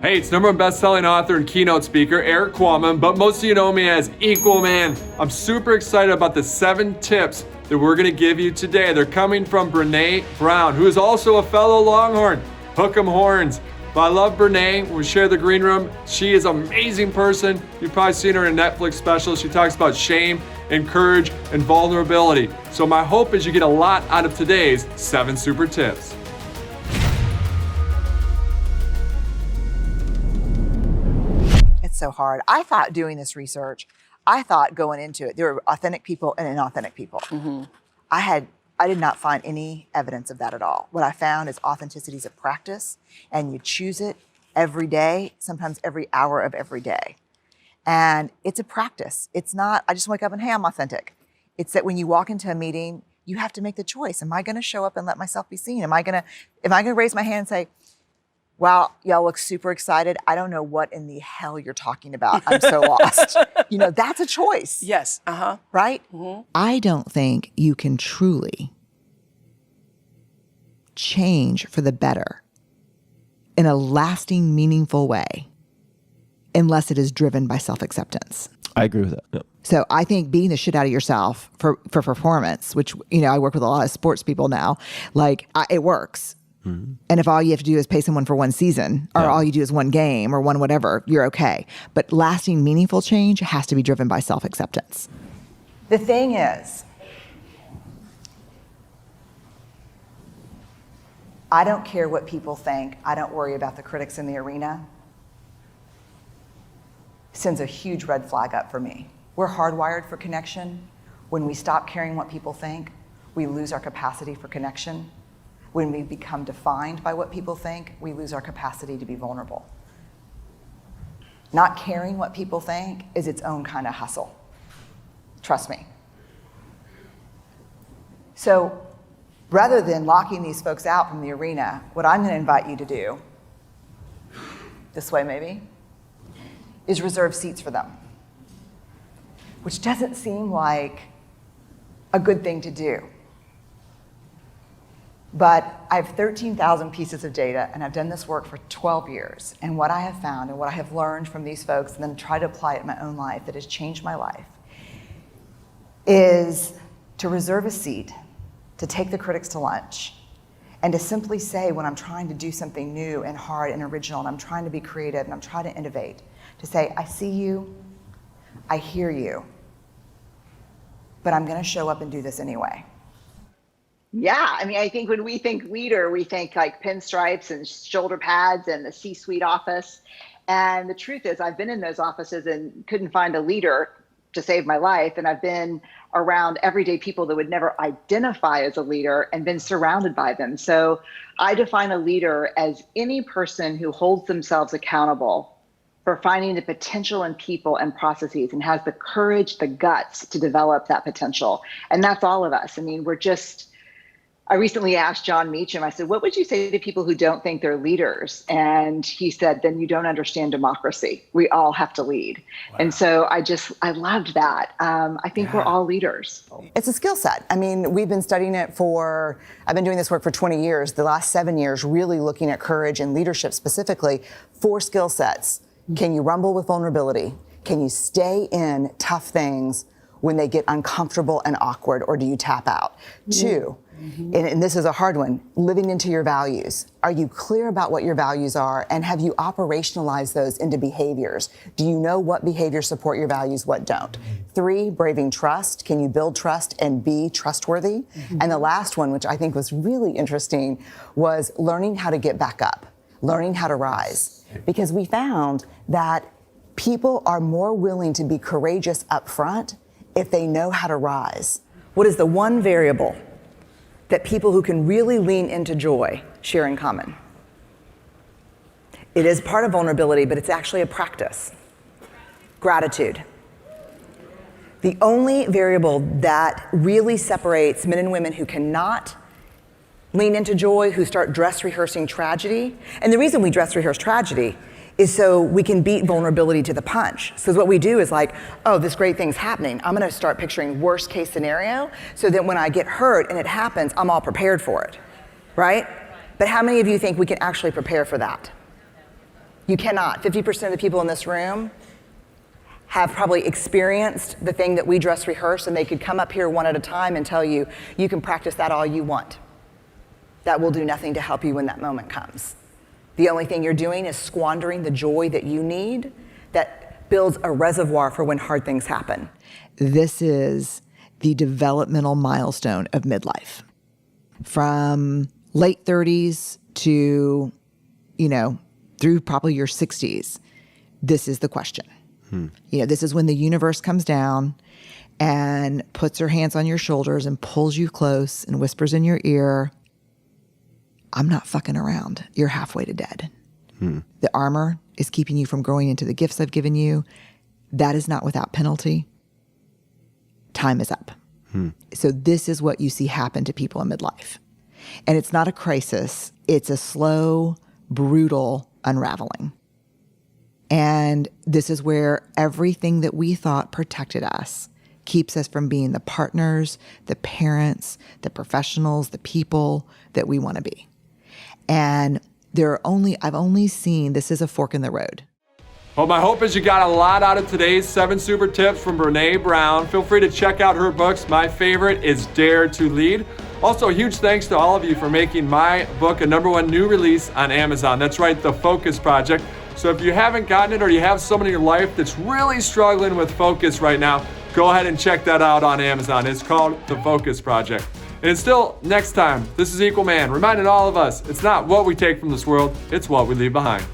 Hey, it's #1 best-selling author and keynote speaker, Eric Quammen, but most of you know me as Equal Man. I'm super excited about the 7 tips that we're gonna give you today. They're coming from Brene Brown, who is also a fellow Longhorn. Hook 'em horns. But I love Brene. We share the green room. She is an amazing person. You've probably seen her in a Netflix special. She talks about shame and courage and vulnerability. So my hope is you get a lot out of today's 7 super tips. It's so hard. I thought doing this research, I thought going into it, there were authentic people and inauthentic people. I did not find any evidence of that at all. What I found is authenticity is a practice, and you choose it every day, sometimes every hour of every day. And it's a practice. It's not, I just wake up and, hey, I'm authentic. It's that when you walk into a meeting, you have to make the choice. Am I gonna show up and let myself be seen? Am I gonna raise my hand and say, wow, y'all look super excited. I don't know what in the hell you're talking about. I'm so lost. That's a choice. Yes, Right? I don't think you can truly change for the better in a lasting, meaningful way unless it is driven by self-acceptance. I agree with that. Yeah. So I think beating the shit out of yourself for performance, which, I work with a lot of sports people now, it works. And if all you have to do is pay someone for one season, or all you do is one game or one whatever, you're okay. But lasting, meaningful change has to be driven by self-acceptance. The thing is, I don't care what people think. I don't worry about the critics in the arena. Sends a huge red flag up for me. We're hardwired for connection. When we stop caring what people think, we lose our capacity for connection. When we become defined by what people think, we lose our capacity to be vulnerable. Not caring what people think is its own kind of hustle. Trust me. So rather than locking these folks out from the arena, what I'm going to invite you to do, this way maybe, is reserve seats for them, which doesn't seem like a good thing to do. But I have 13,000 pieces of data, and I've done this work for 12 years. And what I have found and what I have learned from these folks, and then try to apply it in my own life that has changed my life, is to reserve a seat, to take the critics to lunch, and to simply say when I'm trying to do something new and hard and original, and I'm trying to be creative, and I'm trying to innovate, to say, I see you, I hear you, but I'm gonna show up and do this anyway. Yeah, I think when we think leader, we think like pinstripes and shoulder pads and the C-suite office. And the truth is, I've been in those offices and couldn't find a leader to save my life. And I've been around everyday people that would never identify as a leader and been surrounded by them. So I define a leader as any person who holds themselves accountable for finding the potential in people and processes and has the courage, the guts to develop that potential. And that's all of us. I recently asked John Meacham, I said, what would you say to people who don't think they're leaders? And he said, then you don't understand democracy. We all have to lead. Wow. And so I loved that. I think we're all leaders. It's a skill set. We've been studying it I've been doing this work for 20 years, the last 7 years, really looking at courage and leadership specifically. 4 skill sets. Can you rumble with vulnerability? Can you stay in tough things when they get uncomfortable and awkward, or do you tap out? 2, and this is a hard one, living into your values. Are you clear about what your values are, and have you operationalized those into behaviors? Do you know what behaviors support your values, what don't? 3, braving trust. Can you build trust and be trustworthy? And the last one, which I think was really interesting, was learning how to get back up, learning how to rise. Because we found that people are more willing to be courageous up front if they know how to rise. What is the one variable that people who can really lean into joy share in common? It is part of vulnerability, but it's actually a practice. Gratitude. The only variable that really separates men and women who cannot lean into joy, who start dress rehearsing tragedy, and the reason we dress rehearse tragedy is so we can beat vulnerability to the punch. So what we do is this great thing's happening. I'm gonna start picturing worst case scenario so that when I get hurt and it happens, I'm all prepared for it, right? But how many of you think we can actually prepare for that? You cannot. 50% of the people in this room have probably experienced the thing that we dress rehearse, and they could come up here one at a time and tell you, you can practice that all you want. That will do nothing to help you when that moment comes. The only thing you're doing is squandering the joy that you need that builds a reservoir for when hard things happen. This is the developmental milestone of midlife. From late 30s to, through probably your 60s, this is the question. This is when the universe comes down and puts her hands on your shoulders and pulls you close and whispers in your ear, I'm not fucking around. You're halfway to dead. The armor is keeping you from growing into the gifts I've given you. That is not without penalty. Time is up. So this is what you see happen to people in midlife. And it's not a crisis. It's a slow, brutal unraveling. And this is where everything that we thought protected us keeps us from being the partners, the parents, the professionals, the people that we want to be. And I've only seen, this is a fork in the road. Well, my hope is you got a lot out of today's 7 super tips from Brene Brown. Feel free to check out her books. My favorite is Dare to Lead. Also, a huge thanks to all of you for making my book a #1 new release on Amazon. That's right, The Focus Project. So if you haven't gotten it, or you have someone in your life that's really struggling with focus right now, go ahead and check that out on Amazon. It's called The Focus Project. And until next time, this is Equal Man, reminding all of us, it's not what we take from this world, it's what we leave behind.